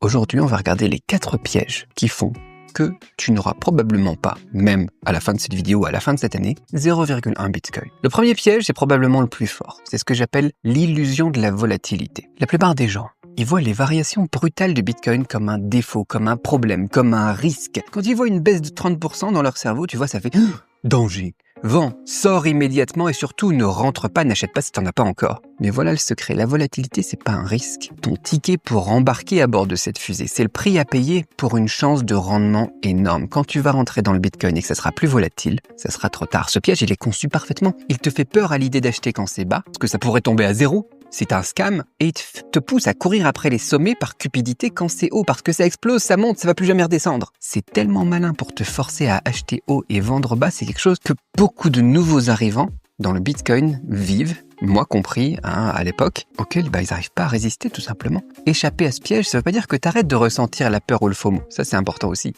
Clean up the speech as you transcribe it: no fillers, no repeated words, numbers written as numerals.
Aujourd'hui, on va regarder les 4 pièges qui font que tu n'auras probablement pas, même à la fin de cette vidéo, à la fin de cette année, 0,1 Bitcoin. Le premier piège est probablement le plus fort. C'est ce que j'appelle l'illusion de la volatilité. La plupart des gens, ils voient les variations brutales du Bitcoin comme un défaut, comme un problème, comme un risque. Quand ils voient une baisse de 30% dans leur cerveau, tu vois, ça fait danger. Vends, sors immédiatement et surtout ne rentre pas, n'achète pas si t'en as pas encore. Mais voilà le secret, la volatilité c'est pas un risque. Ton ticket pour embarquer à bord de cette fusée, c'est le prix à payer pour une chance de rendement énorme. Quand tu vas rentrer dans le Bitcoin et que ça sera plus volatile, ça sera trop tard. Ce piège il est conçu parfaitement. Il te fait peur à l'idée d'acheter quand c'est bas, parce que ça pourrait tomber à zéro. C'est un scam et il te pousse à courir après les sommets par cupidité quand c'est haut, parce que ça explose, ça monte, ça va plus jamais redescendre. C'est tellement malin pour te forcer à acheter haut et vendre bas, c'est quelque chose que beaucoup de nouveaux arrivants dans le Bitcoin vivent, moi compris, à l'époque, auquel ils n'arrivent pas à résister tout simplement. Échapper à ce piège, ça veut pas dire que tu arrêtes de ressentir la peur ou le FOMO, ça c'est important aussi.